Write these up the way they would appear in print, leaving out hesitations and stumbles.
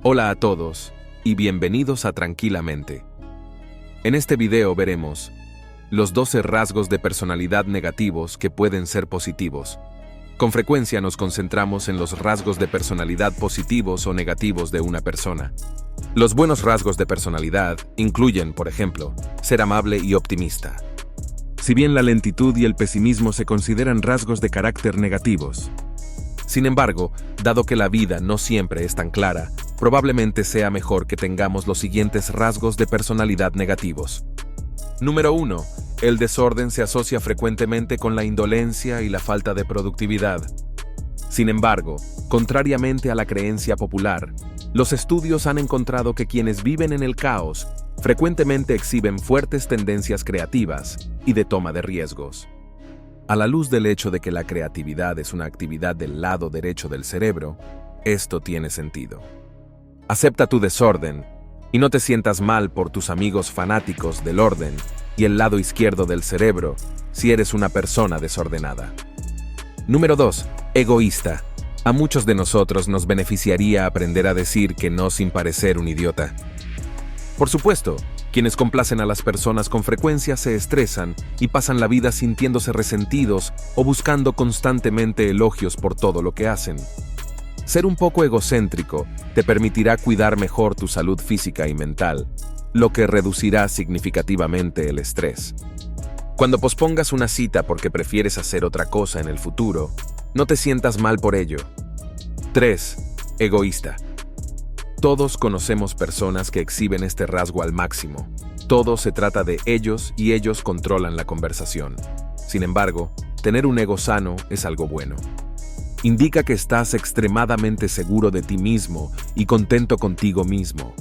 Hola a todos y bienvenidos a Tranquilamente. En este video veremos los 12 rasgos de personalidad negativos que pueden ser positivos. Con frecuencia nos concentramos en los rasgos de personalidad positivos o negativos de una persona. Los buenos rasgos de personalidad incluyen, por ejemplo, ser amable y optimista. Si bien la lentitud y el pesimismo se consideran rasgos de carácter negativos. Sin embargo, dado que la vida no siempre es tan clara, probablemente sea mejor que tengamos los siguientes rasgos de personalidad negativos. Número 1. El desorden se asocia frecuentemente con la indolencia y la falta de productividad. Sin embargo, contrariamente a la creencia popular, los estudios han encontrado que quienes viven en el caos frecuentemente exhiben fuertes tendencias creativas y de toma de riesgos. A la luz del hecho de que la creatividad es una actividad del lado derecho del cerebro, esto tiene sentido. Acepta tu desorden y no te sientas mal por tus amigos fanáticos del orden y el lado izquierdo del cerebro si eres una persona desordenada. Número 2. Egoísta. A muchos de nosotros nos beneficiaría aprender a decir que no sin parecer un idiota. Por supuesto, quienes complacen a las personas con frecuencia se estresan y pasan la vida sintiéndose resentidos o buscando constantemente elogios por todo lo que hacen. Ser un poco egocéntrico te permitirá cuidar mejor tu salud física y mental, lo que reducirá significativamente el estrés. Cuando pospongas una cita porque prefieres hacer otra cosa en el futuro, no te sientas mal por ello. 3. Egoísta. Todos conocemos personas que exhiben este rasgo al máximo. Todo se trata de ellos y ellos controlan la conversación. Sin embargo, tener un ego sano es algo bueno. Indica que estás extremadamente seguro de ti mismo y contento contigo mismo.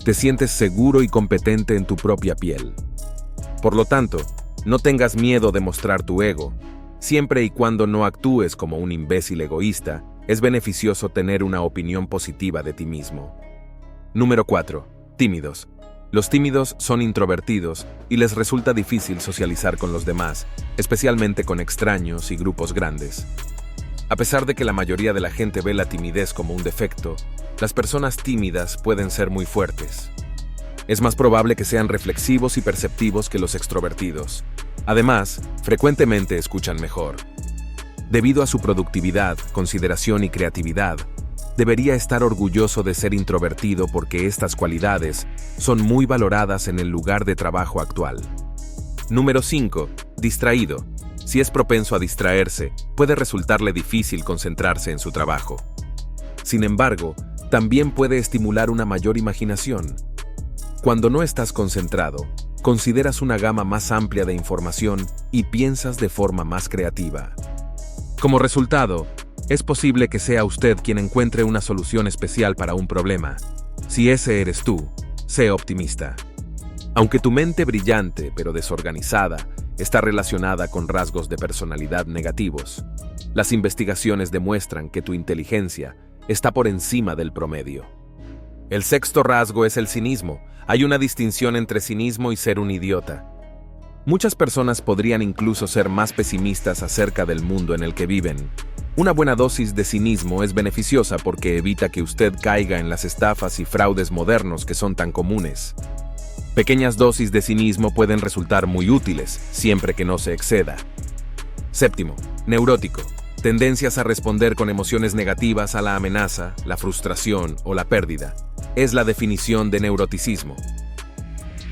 Te sientes seguro y competente en tu propia piel. Por lo tanto, no tengas miedo de mostrar tu ego. Siempre y cuando no actúes como un imbécil egoísta, es beneficioso tener una opinión positiva de ti mismo. Número 4. Tímidos. Los tímidos son introvertidos y les resulta difícil socializar con los demás, especialmente con extraños y grupos grandes. A pesar de que la mayoría de la gente ve la timidez como un defecto, las personas tímidas pueden ser muy fuertes. Es más probable que sean reflexivos y perceptivos que los extrovertidos. Además, frecuentemente escuchan mejor. Debido a su productividad, consideración y creatividad, debería estar orgulloso de ser introvertido porque estas cualidades son muy valoradas en el lugar de trabajo actual. Número 5. Distraído. Si es propenso a distraerse, puede resultarle difícil concentrarse en su trabajo. Sin embargo, también puede estimular una mayor imaginación. Cuando no estás concentrado, consideras una gama más amplia de información y piensas de forma más creativa. Como resultado, es posible que sea usted quien encuentre una solución especial para un problema. Si ese eres tú, sé optimista. Aunque tu mente brillante pero desorganizada está relacionada con rasgos de personalidad negativos, las investigaciones demuestran que tu inteligencia está por encima del promedio. El 6º rasgo es el cinismo. Hay una distinción entre cinismo y ser un idiota. Muchas personas podrían incluso ser más pesimistas acerca del mundo en el que viven. Una buena dosis de cinismo es beneficiosa porque evita que usted caiga en las estafas y fraudes modernos que son tan comunes. Pequeñas dosis de cinismo pueden resultar muy útiles, siempre que no se exceda. 7. Neurótico. Tendencias a responder con emociones negativas a la amenaza, la frustración o la pérdida. Es la definición de neuroticismo.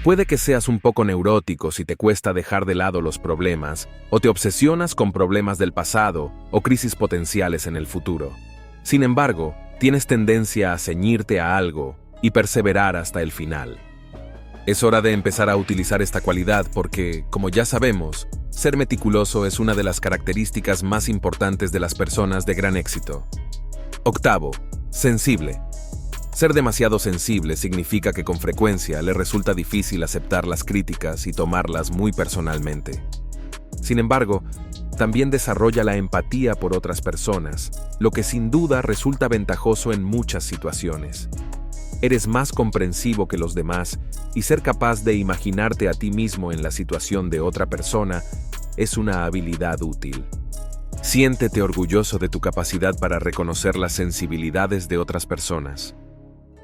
Puede que seas un poco neurótico si te cuesta dejar de lado los problemas o te obsesionas con problemas del pasado o crisis potenciales en el futuro. Sin embargo, tienes tendencia a ceñirte a algo y perseverar hasta el final. Es hora de empezar a utilizar esta cualidad porque, como ya sabemos, ser meticuloso es una de las características más importantes de las personas de gran éxito. 8. Sensible. Ser demasiado sensible significa que con frecuencia le resulta difícil aceptar las críticas y tomarlas muy personalmente. Sin embargo, también desarrolla la empatía por otras personas, lo que sin duda resulta ventajoso en muchas situaciones. Eres más comprensivo que los demás y ser capaz de imaginarte a ti mismo en la situación de otra persona es una habilidad útil. Siéntete orgulloso de tu capacidad para reconocer las sensibilidades de otras personas.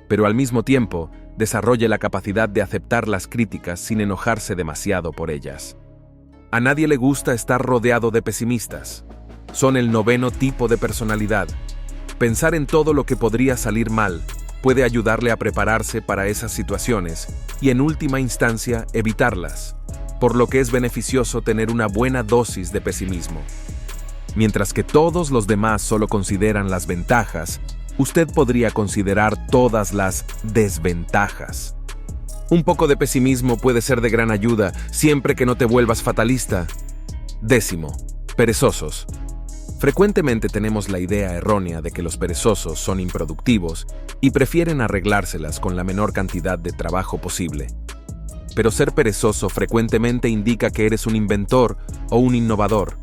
pero al mismo tiempo, desarrolle la capacidad de aceptar las críticas sin enojarse demasiado por ellas. A nadie le gusta estar rodeado de pesimistas. Son el 9º tipo de personalidad. Pensar en todo lo que podría salir mal puede ayudarle a prepararse para esas situaciones y, en última instancia, evitarlas, por lo que es beneficioso tener una buena dosis de pesimismo. Mientras que todos los demás solo consideran las ventajas, usted podría considerar todas las desventajas. Un poco de pesimismo puede ser de gran ayuda siempre que no te vuelvas fatalista. 10. Perezosos. Frecuentemente tenemos la idea errónea de que los perezosos son improductivos y prefieren arreglárselas con la menor cantidad de trabajo posible. Pero ser perezoso frecuentemente indica que eres un inventor o un innovador.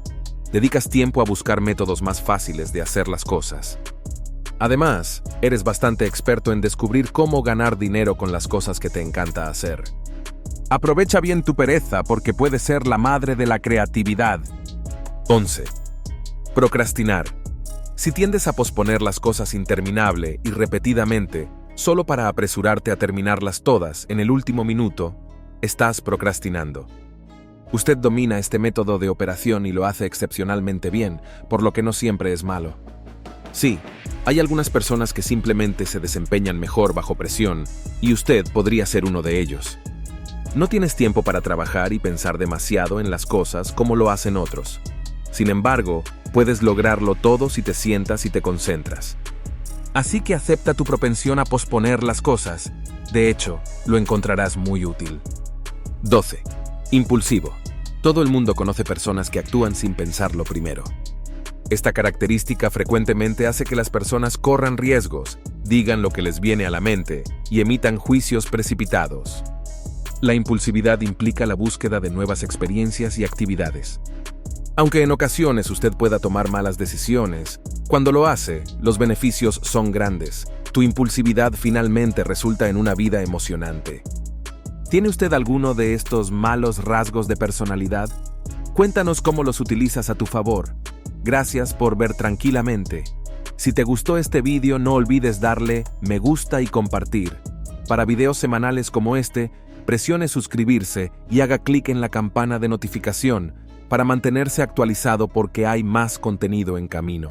Dedicas tiempo a buscar métodos más fáciles de hacer las cosas. Además, eres bastante experto en descubrir cómo ganar dinero con las cosas que te encanta hacer. Aprovecha bien tu pereza porque puede ser la madre de la creatividad. 11. Procrastinar. Si tiendes a posponer las cosas interminable y repetidamente, solo para apresurarte a terminarlas todas en el último minuto, estás procrastinando. Usted domina este método de operación y lo hace excepcionalmente bien, por lo que no siempre es malo. Sí, hay algunas personas que simplemente se desempeñan mejor bajo presión, y usted podría ser uno de ellos. No tienes tiempo para trabajar y pensar demasiado en las cosas como lo hacen otros. Sin embargo, puedes lograrlo todo si te sientas y te concentras. Así que acepta tu propensión a posponer las cosas. De hecho, lo encontrarás muy útil. 12. Impulsivo. Todo el mundo conoce personas que actúan sin pensarlo primero. Esta característica frecuentemente hace que las personas corran riesgos, digan lo que les viene a la mente y emitan juicios precipitados. La impulsividad implica la búsqueda de nuevas experiencias y actividades. Aunque en ocasiones usted pueda tomar malas decisiones, cuando lo hace, los beneficios son grandes. Tu impulsividad finalmente resulta en una vida emocionante. ¿Tiene usted alguno de estos malos rasgos de personalidad? Cuéntanos cómo los utilizas a tu favor. Gracias por ver Tranquilamente. Si te gustó este vídeo, no olvides darle me gusta y compartir. Para videos semanales como este, presione suscribirse y haga clic en la campana de notificación para mantenerse actualizado porque hay más contenido en camino.